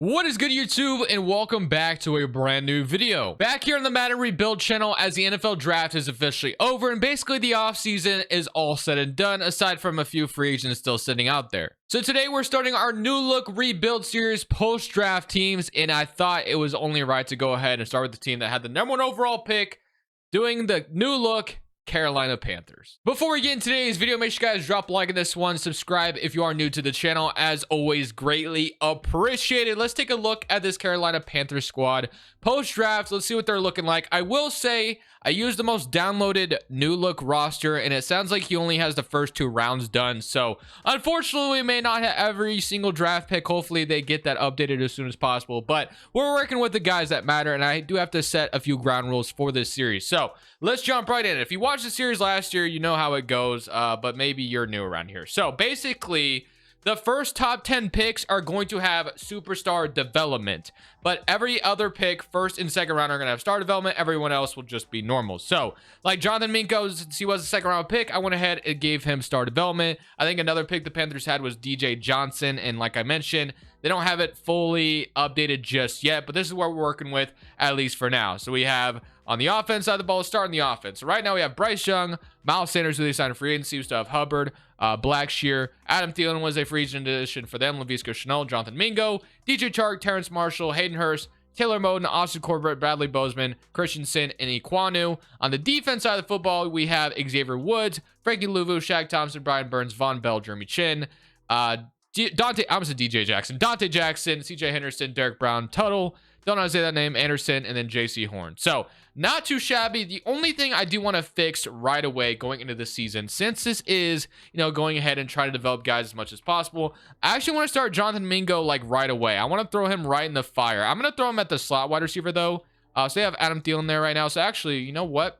What is good, YouTube, and welcome back to a brand new video. Back here on the Madden Rebuild channel as the NFL draft is officially over and basically the offseason is all said and done aside from a few free agents still sitting out there. So today we're starting our new look rebuild series post-draft teams, and I thought it was only right to go ahead and start with the team that had the #1 overall pick, doing the new look Carolina Panthers. Before we get into today's video, make sure you guys drop a like on this one, subscribe if you are new to the channel. As always, greatly appreciated. Let's take a look at this Carolina Panthers squad post-draft. Let's see what they're looking like. I will say I used the most downloaded new look roster, and it sounds like he only has the first 2 rounds done. So unfortunately, we may not have every single draft pick. Hopefully they get that updated as soon as possible, but we're working with the guys that matter, and I do have to set a few ground rules for this series. So let's jump right in. If you watched the series last year, you know how it goes, but maybe you're new around here. So basically, the first top 10 picks are going to have superstar development, but every other pick, first and second round, are going to have star development. Everyone else will just be normal. So like Jonathan Mingo, since he was a second round pick, I went ahead and gave him star development. I think another pick the Panthers had was DJ Johnson, and like I mentioned, they don't have it fully updated just yet, but this is what we're working with, at least for now. So we have on the offense side of the ball, starting the offense. So right now we have Bryce Young, Miles Sanders, who they signed free agency. We still have Hubbard, Blackshear, Adam Thielen was a free agent addition for them, Laviska Shenault, Jonathan Mingo, DJ Chark, Terrence Marshall, Hayden Hurst, Taylor Moden, Austin Corbett, Bradley Bozeman, Christensen, and Iquanu. On the defense side of the football, we have Xavier Woods, Frankie Louvu, Shaq Thompson, Brian Burns, Von Bell, Jeremy Chin, Dante Jackson, CJ Henderson, Derek Brown, Tuttle, don't know how to say that name, Anderson, and then JC Horn. So not too shabby. The only thing I do want to fix right away going into this season, since this is, going ahead and try to develop guys as much as possible, I actually want to start Jonathan Mingo like right away. I want to throw him right in the fire. I'm going to throw him at the slot wide receiver though. So they have Adam Thielen there right now. So actually, you know what?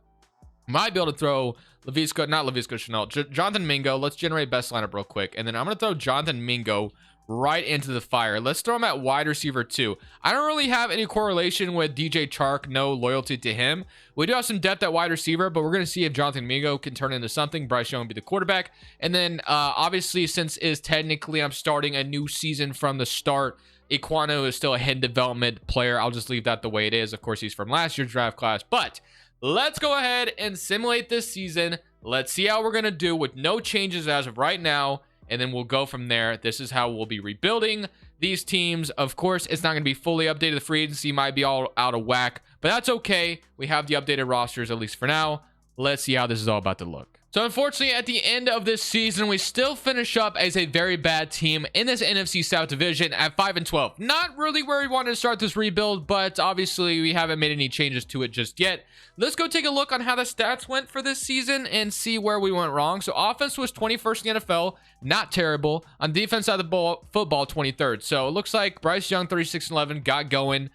Might be able to throw Laviska Shenault, Jonathan Mingo. Let's generate best lineup real quick. And then I'm going to throw Jonathan Mingo right into the fire. Let's throw him at wide receiver 2. I don't really have any correlation with DJ Chark, no loyalty to him. We do have some depth at wide receiver, but we're going to see if Jonathan Mingo can turn into something. Bryce Young will be the quarterback. And then obviously, since I'm starting a new season from the start, Iquanu is still a head development player. I'll just leave that the way it is. Of course, he's from last year's draft class, but let's go ahead and simulate this season. Let's see how we're going to do with no changes as of right now, and then we'll go from there. This is how we'll be rebuilding these teams. Of course, it's not going to be fully updated. The free agency might be all out of whack, but that's okay. We have the updated rosters, at least for now. Let's see how this is all about to look. So unfortunately, at the end of this season, we still finish up as a very bad team in this NFC South division at 5-12. Not really where we wanted to start this rebuild, but obviously we haven't made any changes to it just yet. Let's go take a look on how the stats went for this season and see where we went wrong. So offense was 21st in the NFL, not terrible. On defense side of the ball, football 23rd. So it looks like Bryce Young 36-11 got going.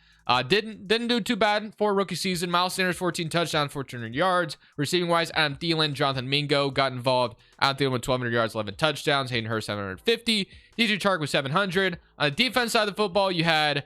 Didn't do too bad for a rookie season. Miles Sanders 14 touchdowns, 1,400 yards. Receiving wise, Adam Thielen, Jonathan Mingo got involved. Adam Thielen with 1,200 yards, 11 touchdowns. Hayden Hurst 750. DJ Chark with 700. On the defense side of the football, you had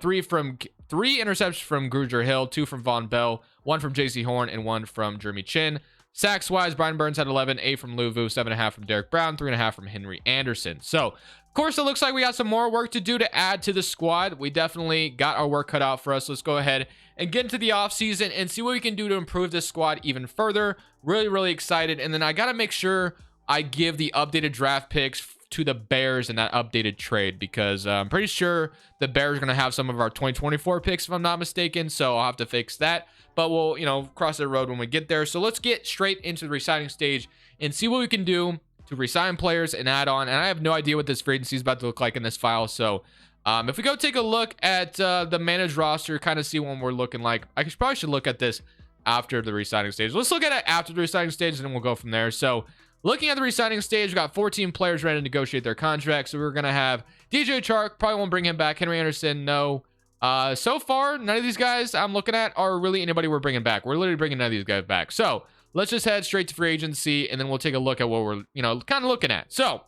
three interceptions from Grugier Hill, 2 from Von Bell, 1 from JC Horn, and 1 from Jeremy Chin. Sacks wise, Brian Burns had 11, 8 from Louvu, 7.5 from Derek Brown, 3.5 from Henry Anderson. So of course, it looks like we got some more work to do to add to the squad. We definitely got our work cut out for us. Let's go ahead and get into the offseason and see what we can do to improve this squad even further. Really excited. And then I got to make sure I give the updated draft picks to the Bears in that updated trade, because I'm pretty sure the Bears are going to have some of our 2024 picks, if I'm not mistaken. So I'll have to fix that. But we'll, cross the road when we get there. So let's get straight into the re-signing stage and see what we can do to resign players and add on. And I have no idea what this free agency is about to look like in this file. So if we go take a look at the managed roster, kind of see what we're looking like. I probably should look at this after the resigning stage. Let's look at it after the resigning stage, and then we'll go from there. So looking at the resigning stage, we got 14 players ready to negotiate their contracts. So we're going to have DJ Chark, probably won't bring him back. Henry Anderson, no. So far, none of these guys I'm looking at are really anybody we're bringing back. We're literally bringing none of these guys back. So let's just head straight to free agency, and then we'll take a look at what we're, kind of looking at. So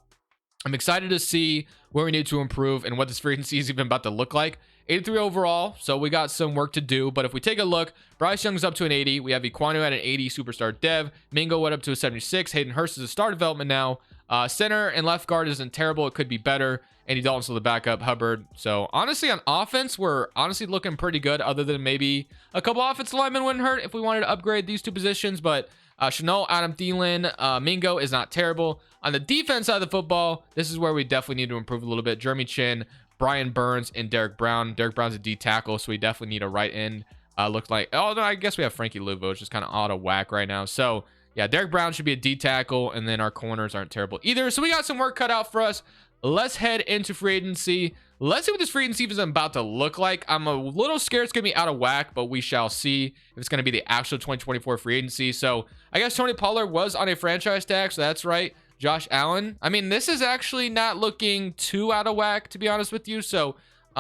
I'm excited to see where we need to improve and what this free agency is even about to look like. 83 overall, so we got some work to do. But if we take a look, Bryce Young's up to an 80. We have Iquanu at an 80, superstar dev. Mingo went up to a 76. Hayden Hurst is a star development now. Center and left guard isn't terrible. It could be better. Andy Dalton's still the backup, Hubbard. So honestly, on offense, we're honestly looking pretty good, other than maybe a couple offensive linemen wouldn't hurt if we wanted to upgrade these two positions. But Chanel, Adam Thielen, Mingo is not terrible. On the defense side of the football, this is where we definitely need to improve a little bit. Jeremy Chin, Brian Burns, and Derek Brown. Derek Brown's a D tackle, so we definitely need a right end. Looks like, oh no, I guess we have Frankie Luvo. It's just kind of out of whack right now. So yeah, Derek Brown should be a D tackle, and then our corners aren't terrible either. So we got some work cut out for us. Let's head into free agency. Let's see what this free agency is about to look like. I'm a little scared it's going to be out of whack, but we shall see if it's going to be the actual 2024 free agency. So I guess Tony Pollard was on a franchise tag, so that's right. Josh Allen. I mean, this is actually not looking too out of whack, to be honest with you. So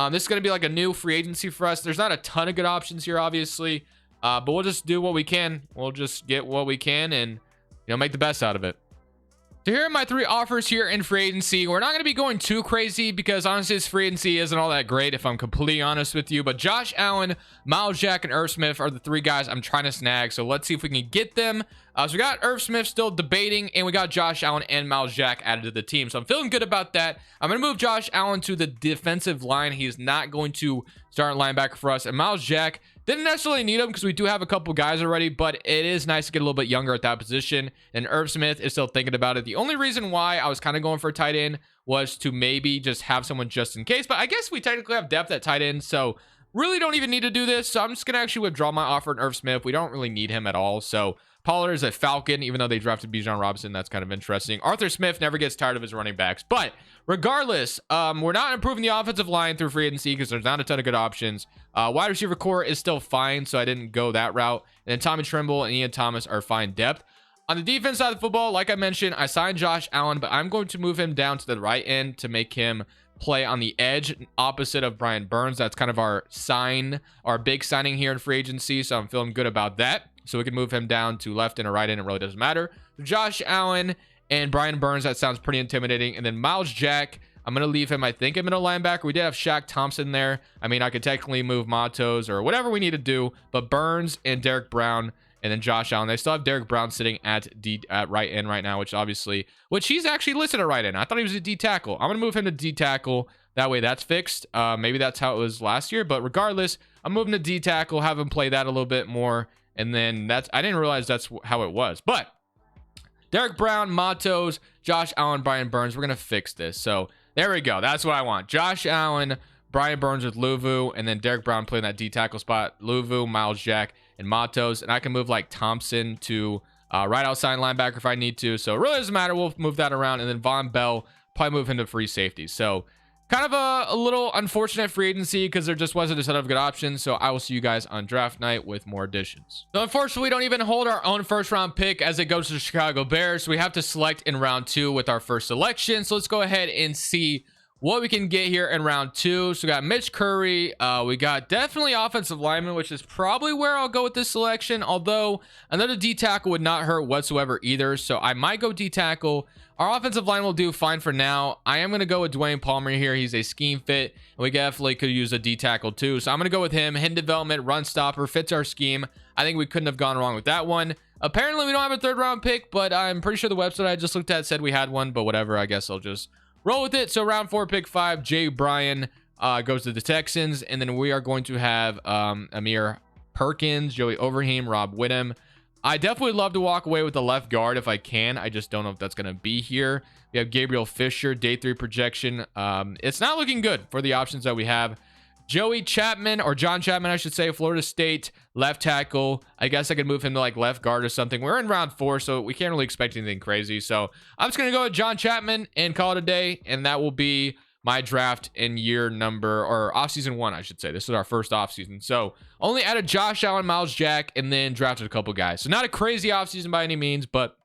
this is going to be like a new free agency for us. There's not a ton of good options here, obviously, but we'll just do what we can. We'll just get what we can and, make the best out of it. So here are my 3 offers here in free agency. We're not going to be going too crazy because honestly, this free agency isn't all that great if I'm completely honest with you. But Josh Allen, Miles Jack, and Irv Smith are the 3 guys I'm trying to snag. So let's see if we can get them. So we got Irv Smith still debating, and we got Josh Allen and Miles Jack added to the team. So I'm feeling good about that. I'm going to move Josh Allen to the defensive line. He's not going to start linebacker for us. And Miles Jack, didn't necessarily need him because we do have a couple guys already, but it is nice to get a little bit younger at that position. And Irv Smith is still thinking about it. The only reason why I was kind of going for a tight end was to maybe just have someone just in case. But I guess we technically have depth at tight end, so really don't even need to do this. So I'm just going to actually withdraw my offer on Irv Smith. We don't really need him at all. So Pollard is a Falcon, even though they drafted Bijan Robinson. That's kind of interesting. Arthur Smith never gets tired of his running backs. But regardless, we're not improving the offensive line through free agency because there's not a ton of good options. Wide receiver core is still fine, so I didn't go that route. And then Tommy Trimble and Ian Thomas are fine depth. On the defense side of the football, like I mentioned, I signed Josh Allen, but I'm going to move him down to the right end to make him play on the edge opposite of Brian Burns. That's kind of our big signing here in free agency, so I'm feeling good about that. So we can move him down to left and a right end. It really doesn't matter. Josh Allen and Brian Burns, that sounds pretty intimidating. And then Miles Jack, I'm going to leave him, I think, I'm in a linebacker. We did have Shaq Thompson there. I mean, I could technically move Matos or whatever we need to do. But Burns and Derek Brown and then Josh Allen. They still have Derek Brown sitting at right end right now, which he's actually listed at right end. I thought he was a D tackle. I'm going to move him to D tackle. That way that's fixed. Maybe that's how it was last year. But regardless, I'm moving to D tackle, have him play that a little bit more. And then I didn't realize that's how it was. But Derek Brown, Matos, Josh Allen, Brian Burns, we're going to fix this. So there we go. That's what I want. Josh Allen, Brian Burns with Luvu, and then Derek Brown playing that D tackle spot. Luvu, Miles Jack, and Matos. And I can move like Thompson to right outside linebacker if I need to. So it really doesn't matter. We'll move that around. And then Von Bell, probably move him to free safety. So kind of a little unfortunate free agency because there just wasn't a ton of good options. So I will see you guys on draft night with more additions. So unfortunately, we don't even hold our own first round pick as it goes to the Chicago Bears. So we have to select in round 2 with our first selection. So let's go ahead and see what we can get here in round 2. So we got Mitch Curry. We got definitely offensive lineman, which is probably where I'll go with this selection. Although another D tackle would not hurt whatsoever either. So I might go D tackle. Our offensive line will do fine for now. I am going to go with Dwayne Palmer here. He's a scheme fit, and we definitely could use a D tackle too. So I'm going to go with him. Hidden development, run stopper, fits our scheme. I think we couldn't have gone wrong with that one. Apparently, we don't have a 3rd round pick, but I'm pretty sure the website I just looked at said we had one, but whatever. I guess I'll just roll with it. So round 4, pick 5, Jay Bryan goes to the Texans, and then we are going to have Amir Perkins, Joey Overheim, Rob Whittam. I definitely would love to walk away with the left guard if I can. I just don't know if that's going to be here. We have Gabriel Fisher, day 3 projection. It's not looking good for the options that we have. Joey Chapman, or John Chapman, I should say, Florida State, left tackle. I guess I could move him to like left guard or something. We're in round 4, so we can't really expect anything crazy. So I'm just going to go with John Chapman and call it a day. And that will be my draft in year number, or offseason 1, I should say. This is our first offseason. So only added Josh Allen, Miles Jack, and then drafted a couple guys. So not a crazy offseason by any means, but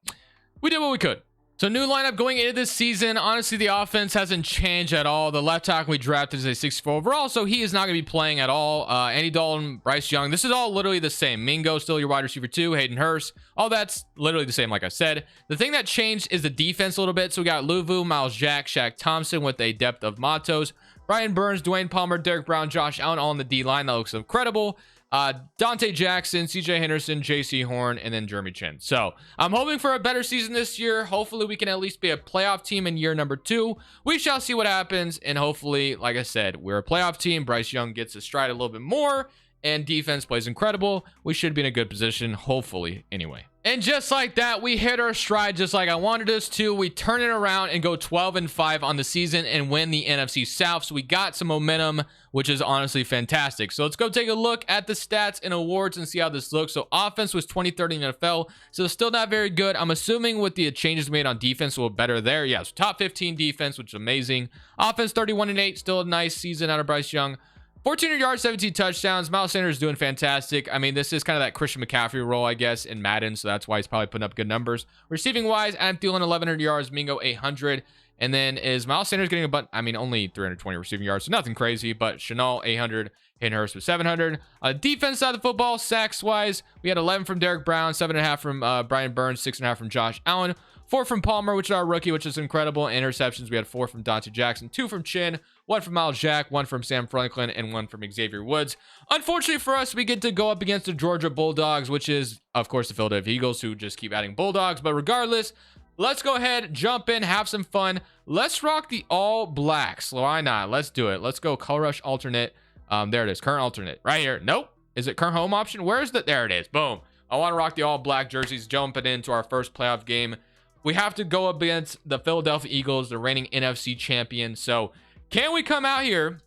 we did what we could. So new lineup going into this season. Honestly, the offense hasn't changed at all. The left tackle we drafted is a 64 overall, so he is not going to be playing at all. Andy Dalton, Bryce Young, this is all literally the same. Mingo still your wide receiver 2, Hayden Hurst. All that's literally the same, like I said. The thing that changed is the defense a little bit. So we got Luvu, Miles Jack, Shaq Thompson with a depth of Matos, Brian Burns, Dwayne Palmer, Derek Brown, Josh Allen, all on the D-line. That looks incredible. Dante Jackson, CJ Henderson, JC Horn, and then Jeremy Chin. So I'm hoping for a better season this year. Hopefully we can at least be a playoff team in year number 2. We shall see what happens. And hopefully, like I said, we're a playoff team. Bryce Young gets his stride a little bit more, and defense plays incredible. We should be in a good position, hopefully, anyway. And just like that, we hit our stride just like I wanted us to. We turn it around and go 12-5 on the season and win the NFC South. So we got some momentum, which is honestly fantastic. So let's go take a look at the stats and awards and see how this looks. So offense was 23rd in the NFL, so still not very good. I'm assuming with the changes made on defense, we'll better there. Yeah, so top 15 defense, which is amazing. Offense 31-8, still a nice season out of Bryce Young. 1,400 yards, 17 touchdowns. Miles Sanders doing fantastic. I mean, this is kind of that Christian McCaffrey role, I guess, in Madden, so that's why he's probably putting up good numbers. Receiving-wise, Adam Thielen, 1,100 yards. Mingo, 800. And then is Miles Sanders getting only 320 receiving yards, so nothing crazy, but Chanel, 800. Hayden Hurst with 700. Defense side of the football, sacks-wise, we had 11 from Derek Brown, 7.5 from Brian Burns, 6.5 from Josh Allen, 4 from Palmer, which is our rookie, which is incredible. Interceptions, we had 4 from Dante Jackson, 2 from Chin, 1 from Miles Jack, 1 from Sam Franklin, and 1 from Xavier Woods. Unfortunately for us, we get to go up against the Georgia Bulldogs, which is, of course, the Philadelphia Eagles, who just keep adding Bulldogs. But regardless, let's go ahead, jump in, have some fun. Let's rock the all blacks. Why not? Let's do it. Let's go color rush alternate. There it is. Current alternate right here. Nope. Is it current home option? Where's the? There it is. Boom. I want to rock the all black jerseys, jumping into our first playoff game. We have to go up against the Philadelphia Eagles, the reigning NFC champion. So can we come out here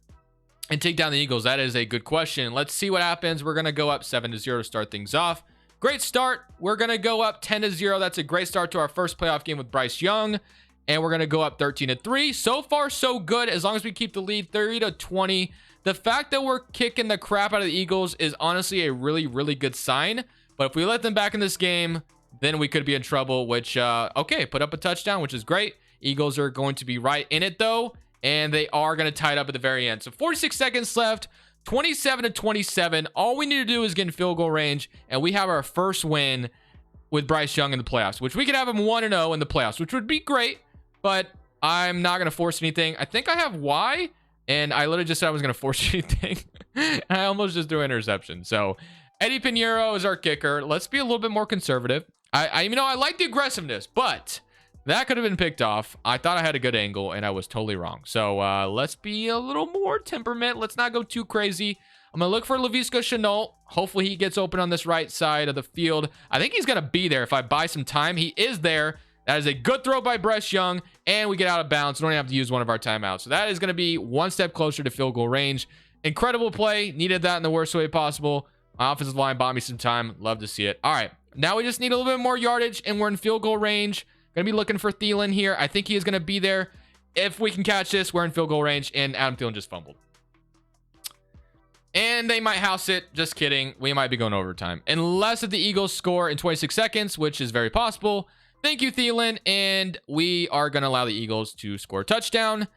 and take down the Eagles? That is a good question. Let's see what happens. We're going to go up 7-0 to start things off. Great start. We're going to go up 10-0. That's a great start to our first playoff game with Bryce Young. And we're going to go up 13-3. So far, so good. As long as we keep the lead 30-20. The fact that we're kicking the crap out of the Eagles is honestly a really, really good sign. But if we let them back in this game, then we could be in trouble, which, okay, put up a touchdown, which is great. Eagles are going to be right in it, though. And they are going to tie it up at the very end. So 46 seconds left, 27-27. All we need to do is get in field goal range. And we have our first win with Bryce Young in the playoffs, which we could have him 1-0 in the playoffs, which would be great. But I'm not going to force anything. I think I have Y. And I literally just said I was going to force anything. I almost just threw an interception. So Eddie Pinheiro is our kicker. Let's be a little bit more conservative. I like the aggressiveness, but that could have been picked off. I thought I had a good angle, and I was totally wrong. So let's be a little more temperament. Let's not go too crazy. I'm going to look for Laviska Shenault. Hopefully he gets open on this right side of the field. I think he's going to be there if I buy some time. He is there. That is a good throw by Bryce Young, and we get out of bounds. We don't have to use one of our timeouts. So that is going to be one step closer to field goal range. Incredible play. Needed that in the worst way possible. My offensive line bought me some time. Love to see it. All right. Now we just need a little bit more yardage, and we're in field goal range. Going to be looking for Thielen here. I think he is going to be there. If we can catch this, we're in field goal range, and Adam Thielen just fumbled. And they might house it. Just kidding. We might be going overtime. Unless if the Eagles score in 26 seconds, which is very possible. Thank you, Thielen. And we are going to allow the Eagles to score a touchdown.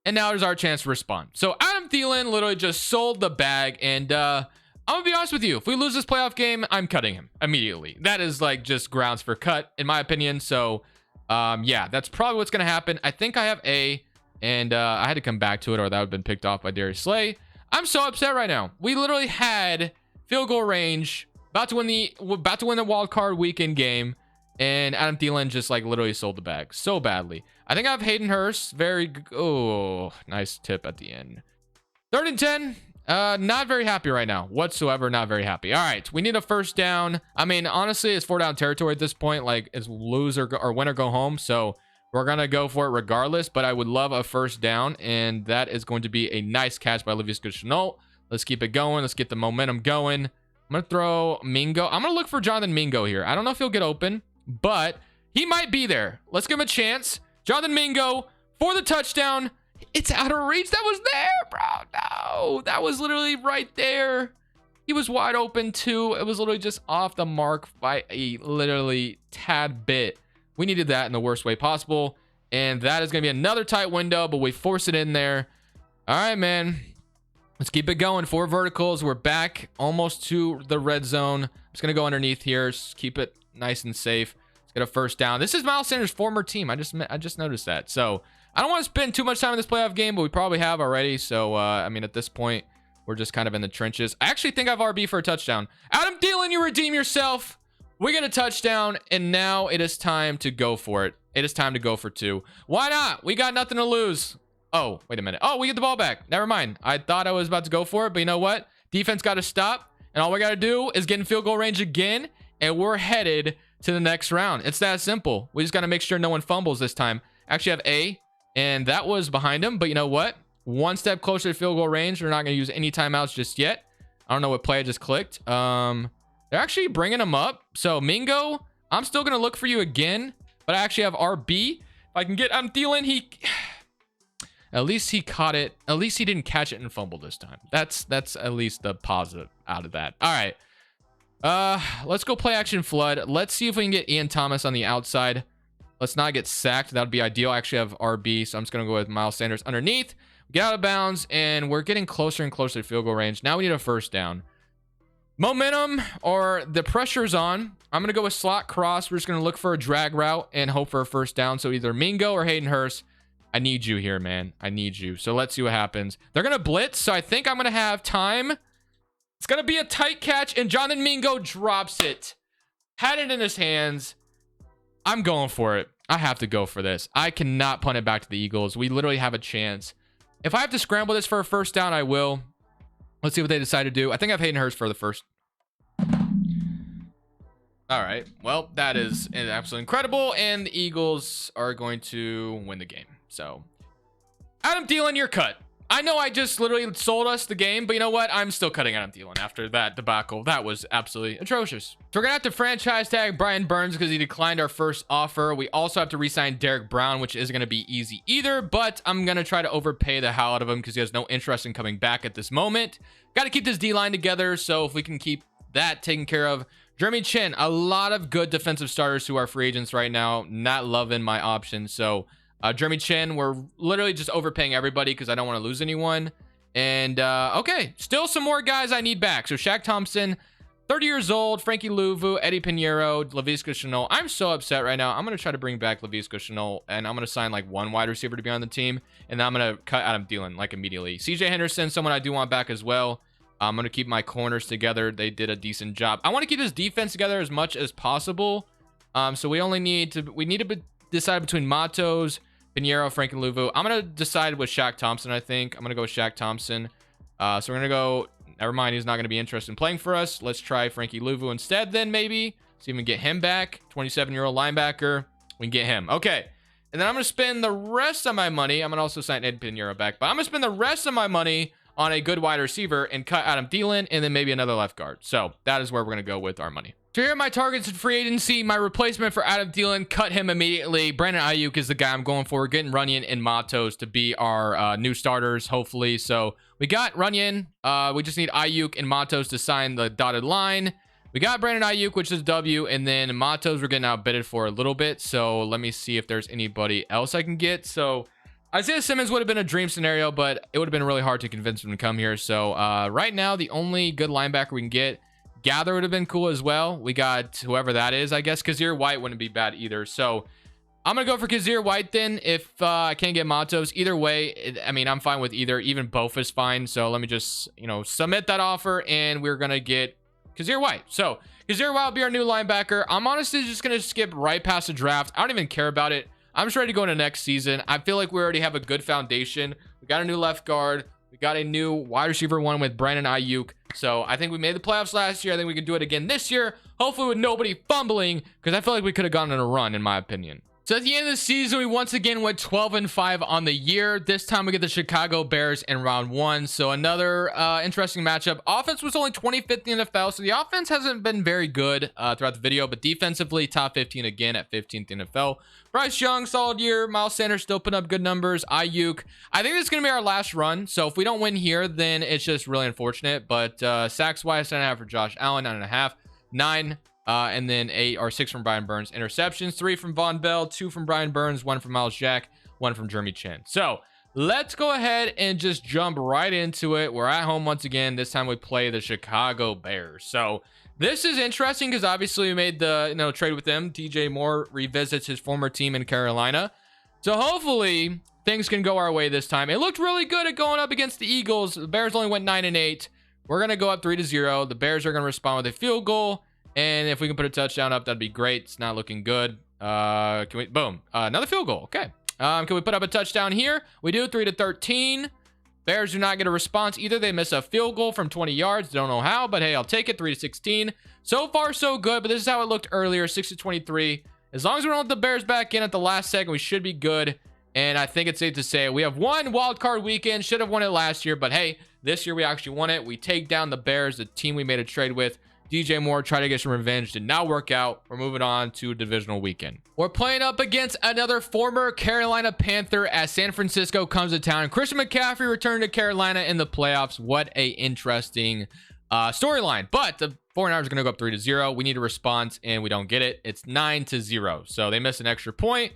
And now there's our chance to respond. So Adam Thielen literally just sold the bag. And I'm going to be honest with you. If we lose this playoff game, I'm cutting him immediately. That is like just grounds for cut, in my opinion. So, yeah, that's probably what's going to happen. I think I have A. And I had to come back to it, or that would have been picked off by Darius Slay. I'm so upset right now. We literally had field goal range, about to win the wild card weekend game. And Adam Thielen just like literally sold the bag so badly. I think I have Hayden Hurst. Oh, nice tip at the end. 3rd and 10. Not very happy right now whatsoever. Not very happy. All right, we need a first down. I mean, honestly, it's 4-down territory at this point. Like, it's lose or win or go home. So we're gonna go for it regardless. But I would love a first down, and that is going to be a nice catch by Laviska Shenault. Let's keep it going. Let's get the momentum going. I'm gonna throw Mingo. I'm gonna look for Jonathan Mingo here. I don't know if he'll get open, but he might be there. Let's give him a chance. Jonathan Mingo for the touchdown. It's out of reach. That was there, bro. No, that was literally right there. He was wide open too. It was literally just off the mark by a literally tad bit. We needed that in the worst way possible. And that is going to be another tight window, but we force it in there. All right, man. Let's keep it going. 4 verticals. We're back almost to the red zone. I'm just going to go underneath here. Just keep it nice and safe. Let's get a first down. This is Miles Sanders' former team. I just noticed that. So I don't want to spend too much time in this playoff game, but we probably have already. So, I mean, at this point, we're just kind of in the trenches. I actually think I have RB for a touchdown. Adam Thielen, you redeem yourself. We get a touchdown, and now it is time to go for it. It is time to go for 2. Why not? We got nothing to lose. Oh, wait a minute. Oh, we get the ball back. Never mind. I thought I was about to go for it, but you know what? Defense got to stop, and all we got to do is get in field goal range again, and we're headed to the next round. It's that simple. We just got to make sure no one fumbles this time. Actually have A, and that was behind him, but you know what? One step closer to field goal range. We're not going to use any timeouts just yet. I don't know what play I just clicked. They're actually bringing him up. So, Mingo, I'm still going to look for you again, but I actually have RB. If I can get Adam Thielen, at least he caught it. At least he didn't catch it and fumble this time. That's at least the positive out of that. All right. Let's go play action flood. Let's see if we can get Ian Thomas on the outside. Let's not get sacked. That would be ideal. I actually have RB, so I'm just going to go with Miles Sanders underneath. Get out of bounds, and we're getting closer and closer to field goal range. Now we need a first down. Momentum, or the pressure's on. I'm going to go with slot cross. We're just going to look for a drag route and hope for a first down. So either Mingo or Hayden Hurst. I need you here, man. I need you. So let's see what happens. They're going to blitz, so I think I'm going to have time. It's going to be a tight catch, and Jonathan Mingo drops it. Had it in his hands. I'm going for it. I have to go for this. I cannot punt it back to the Eagles. We literally have a chance. If I have to scramble this for a first down, I will. Let's see what they decide to do. I think I have Hayden Hurst for the first. All right. Well, that is absolutely incredible, and the Eagles are going to win the game. So, Adam Thielen, you're cut. I know I just literally sold us the game, but you know what? I'm still cutting Adam Thielen after that debacle. That was absolutely atrocious. So we're going to have to franchise tag Brian Burns because he declined our first offer. We also have to re-sign Derek Brown, which isn't going to be easy either, but I'm going to try to overpay the hell out of him because he has no interest in coming back at this moment. Got to keep this D-line together, so if we can keep that taken care of. Jeremy Chin, a lot of good defensive starters who are free agents right now. Not loving my options, so... Jeremy Chin, we're literally just overpaying everybody because I don't want to lose anyone. And, okay, still some more guys I need back. So, Shaq Thompson, 30 years old, Frankie Louvu, Eddie Pinheiro, Laviska Shenault. I'm so upset right now. I'm going to try to bring back Laviska Shenault, and I'm going to sign, like, one wide receiver to be on the team. And then I'm going to cut Adam Thielen, like, immediately. CJ Henderson, someone I do want back as well. I'm going to keep my corners together. They did a decent job. I want to keep this defense together as much as possible. So, we need to decide between Matos, Pinheiro, Frankie Louvu. I'm going to decide with Shaq Thompson, I think. I'm going to go with Shaq Thompson. So we're going to go... Never mind, he's not going to be interested in playing for us. Let's try Frankie Louvu instead then, maybe. See if we can get him back. 27-year-old linebacker. We can get him. Okay. And then I'm going to spend the rest of my money. I'm going to also sign Ed Pinheiro back. But I'm going to spend the rest of my money on a good wide receiver and cut Adam Thielen and then maybe another left guard. So that is where we're going to go with our money. So here are my targets in free agency. My replacement for Adam Thielen, cut him immediately. Brandon Ayuk is the guy I'm going for. We're getting Runyon and Matos to be our new starters, hopefully. So we got Runyon. We just need Ayuk and Matos to sign the dotted line. We got Brandon Ayuk, which is W, and then Matos we're getting outbidded for a little bit. So let me see if there's anybody else I can get. So Isaiah Simmons would have been a dream scenario, but it would have been really hard to convince him to come here. So right now, the only good linebacker we can get, Gather would have been cool as well. We got whoever that is, I guess. Kazir White wouldn't be bad either. So I'm going to go for Kazir White then if I can't get Matos. Either way, I mean, I'm fine with either. Even both is fine. So let me just, submit that offer, and we're going to get Kazir White. So Kazir White will be our new linebacker. I'm honestly just going to skip right past the draft. I don't even care about it. I'm just ready to go into next season. I feel like we already have a good foundation. We got a new left guard. We got a new wide receiver one with Brandon Ayuk. So I think we made the playoffs last year. I think we can do it again this year. Hopefully with nobody fumbling, because I feel like we could have gone on a run, in my opinion. So at the end of the season, we once again went 12-5 on the year. This time we get the Chicago Bears in round 1. So another interesting matchup. Offense was only 25th in the NFL, so the offense hasn't been very good throughout the video, but defensively, top 15 again at 15th in the NFL. Bryce Young, solid year. Miles Sanders still putting up good numbers. Ayuk. I think this is going to be our last run. So if we don't win here, then it's just really unfortunate. But sacks-wise, 9.5 for Josh Allen, 9.5. 9. And then 8 or 6 from Brian Burns. Interceptions, 3 from Von Bell, 2 from Brian Burns, 1 from Miles Jack, 1 from Jeremy Chin. So let's go ahead and just jump right into it. We're at home once again. This time we play the Chicago Bears. So this is interesting because obviously we made the trade with them. DJ Moore revisits his former team in Carolina. So hopefully things can go our way this time. It looked really good at going up against the Eagles. The Bears only went 9-8. We're going to go up 3-0. The Bears are going to respond with a field goal. And if we can put a touchdown up, that'd be great. It's not looking good. Can we, boom, another field goal. Okay. Can we put up a touchdown here? We do. 3-13. Bears do not get a response either. They miss a field goal from 20 yards. Don't know how, but hey, I'll take it. 3-16. So far, so good, but this is how it looked earlier. 6-23. As long as we don't let the Bears back in at the last second, we should be good. And I think it's safe to say we have one wild card weekend. Should have won it last year, but hey, this year we actually won it. We take down the Bears, the team we made a trade with. DJ Moore tried to get some revenge, did not work out. We're moving on to a divisional weekend. We're playing up against another former Carolina Panther as San Francisco comes to town. Christian McCaffrey returned to Carolina in the playoffs. What a interesting storyline. But the 49ers are going to go up 3-0. We need a response, and we don't get it. It's 9-0. So they miss an extra point,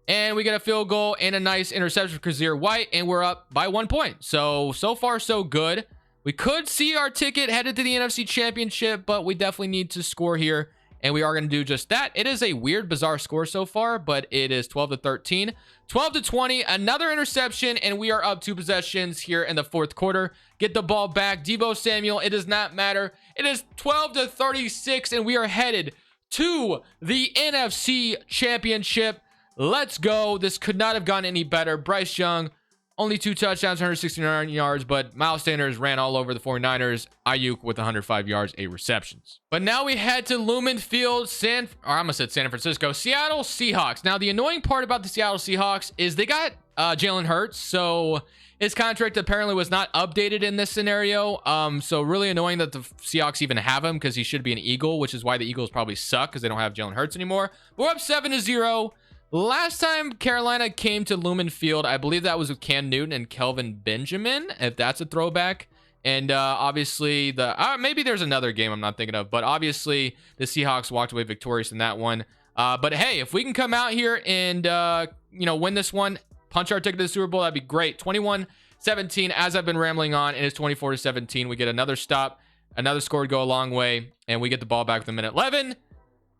and we get a field goal and a nice interception for Kazir White, and we're up by 1 point. So far, so good. We could see our ticket headed to the NFC Championship, but we definitely need to score here, and we are going to do just that. It is a weird, bizarre score so far, but it is 12-13. 12-20, another interception, and we are up 2 possessions here in the fourth quarter. Get the ball back. Deebo Samuel, it does not matter. It is 12-36, and we are headed to the NFC Championship. Let's go. This could not have gone any better. Bryce Young, only 2 touchdowns, 169 yards, but Miles Sanders ran all over the 49ers. Ayuk with 105 yards, 8 receptions. But now we head to Lumen Field, I almost said San Francisco, Seattle Seahawks. Now, the annoying part about the Seattle Seahawks is they got Jalen Hurts, so his contract apparently was not updated in this scenario. So really annoying that the Seahawks even have him because he should be an Eagle, which is why the Eagles probably suck because they don't have Jalen Hurts anymore. We're up 7-0. Last time Carolina came to Lumen Field, I believe that was with Cam Newton and Kelvin Benjamin, if that's a throwback. And obviously, maybe there's another game I'm not thinking of, but obviously the Seahawks walked away victorious in that one. But hey, if we can come out here and win this one, punch our ticket to the Super Bowl, that'd be great. 21-17, as I've been rambling on, and it's 24-17. We get another stop, another score would go a long way, and we get the ball back with a minute 11.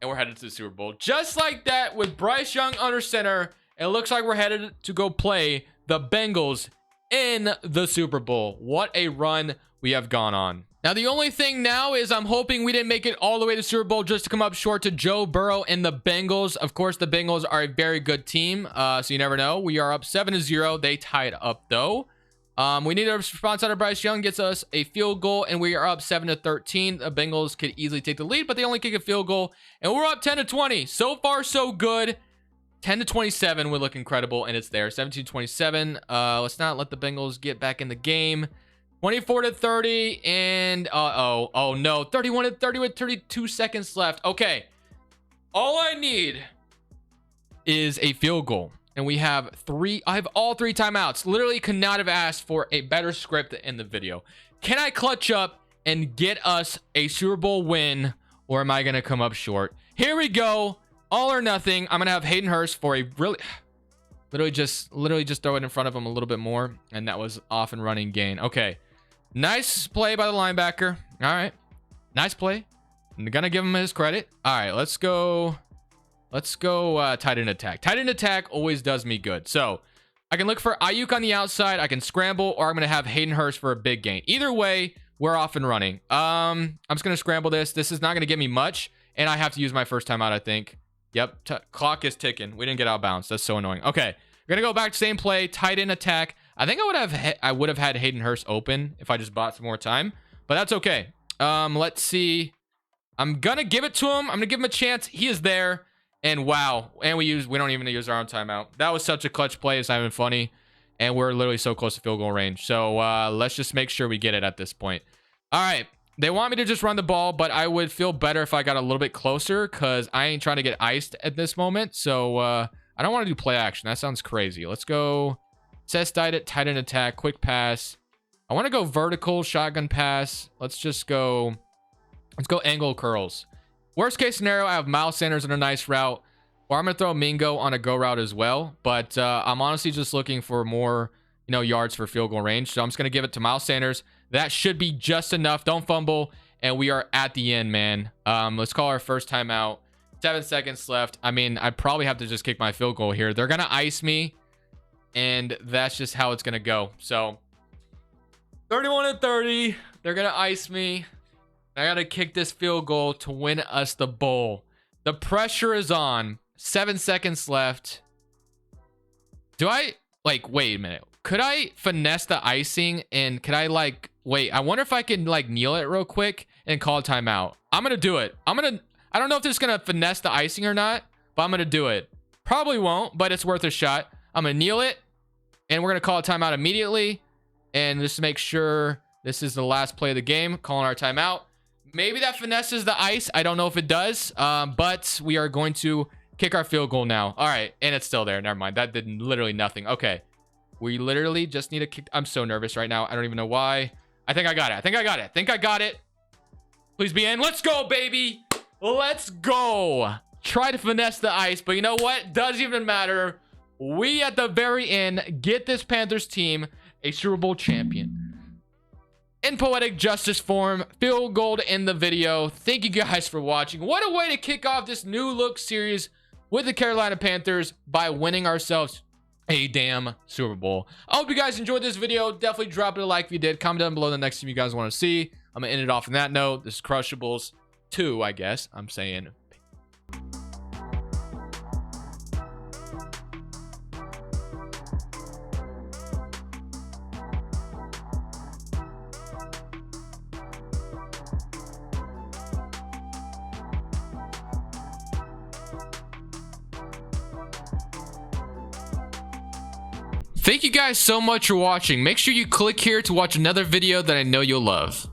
And we're headed to the Super Bowl. Just like that, with Bryce Young under center, it looks like we're headed to go play the Bengals in the Super Bowl. What a run we have gone on. Now, the only thing now is I'm hoping we didn't make it all the way to the Super Bowl just to come up short to Joe Burrow and the Bengals. Of course, the Bengals are a very good team, so you never know. We are up 7-0. They tied up, though. We need a response out of Bryce Young, gets us a field goal, and we are up 7-13. The Bengals could easily take the lead, but they only kick a field goal, and we're up 10-20. So far, so good. 10-27 would look incredible, and it's there. 17-27. Let's not let the Bengals get back in the game. 24-30, and oh no, 31-30 with 32 seconds left. Okay, all I need is a field goal. And we have I have all 3 timeouts. Literally could not have asked for a better script in the video. Can I clutch up and get us a Super Bowl win, or am I going to come up short? Here we go. All or nothing. I'm going to have Hayden Hurst for a literally just throw it in front of him a little bit more. And that was off and running gain. Okay. Nice play by the linebacker. All right. Nice play. I'm going to give him his credit. All right. Let's go tight end attack. Tight end attack always does me good. So I can look for Ayuk on the outside. I can scramble, or I'm going to have Hayden Hurst for a big gain. Either way, we're off and running. I'm just going to scramble this. This is not going to get me much, and I have to use my first timeout, I think. Yep, clock is ticking. We didn't get out of bounds. That's so annoying. Okay, we're going to go back to same play, tight end attack. I think I would have had Hayden Hurst open if I just bought some more time, but that's okay. Let's see. I'm going to give it to him. I'm going to give him a chance. He is there. And wow, and we don't even use our own timeout. That was such a clutch play. It's not even funny. And we're literally so close to field goal range. So let's just make sure we get it at this point. All right. They want me to just run the ball, but I would feel better if I got a little bit closer because I ain't trying to get iced at this moment. So I don't want to do play action. That sounds crazy. Let's go test tight end attack, quick pass. I want to go vertical shotgun pass. Let's go angle curls. Worst case scenario, I have Miles Sanders on a nice route, or I'm going to throw Mingo on a go route as well. But I'm honestly just looking for more, yards for field goal range. So I'm just going to give it to Miles Sanders. That should be just enough. Don't fumble. And we are at the end, man. Let's call our first timeout. 7 seconds left. I mean, I probably have to just kick my field goal here. They're going to ice me. and that's just how it's gonna go. So 31-30, they're gonna ice me. I gotta kick this field goal to win us the bowl. The pressure is on. 7 seconds left. Do I like wait a minute? Could I finesse the icing, and could I like wait? I wonder if I can like kneel it real quick and call a timeout. I'm gonna do it. I don't know if this is gonna finesse the icing or not, but I'm gonna do it. Probably won't, but it's worth a shot. I'm gonna kneel it, and we're gonna call a timeout immediately, and just make sure this is the last play of the game. Calling our timeout. Maybe that finesses the ice. I don't know if it does, but we are going to kick our field goal now. All right, and it's still there. Never mind. That did literally nothing. Okay, we literally just need to kick. I'm so nervous right now. I don't even know why. I think I got it. I think I got it. Please be in. Let's go, baby. Let's go. Try to finesse the ice, but you know what? Doesn't even matter. We, at the very end, get this Panthers team a Super Bowl champion. In poetic justice form, field goal to end the video. Thank you guys for watching. What a way to kick off this new look series with the Carolina Panthers by winning ourselves a damn Super Bowl. I hope you guys enjoyed this video. Definitely drop it a like if you did. Comment down below the next team you guys want to see. I'm gonna end it off on that note. This is Crushables 2, I guess I'm saying. Thank you guys so much for watching. Make sure you click here to watch another video that I know you'll love.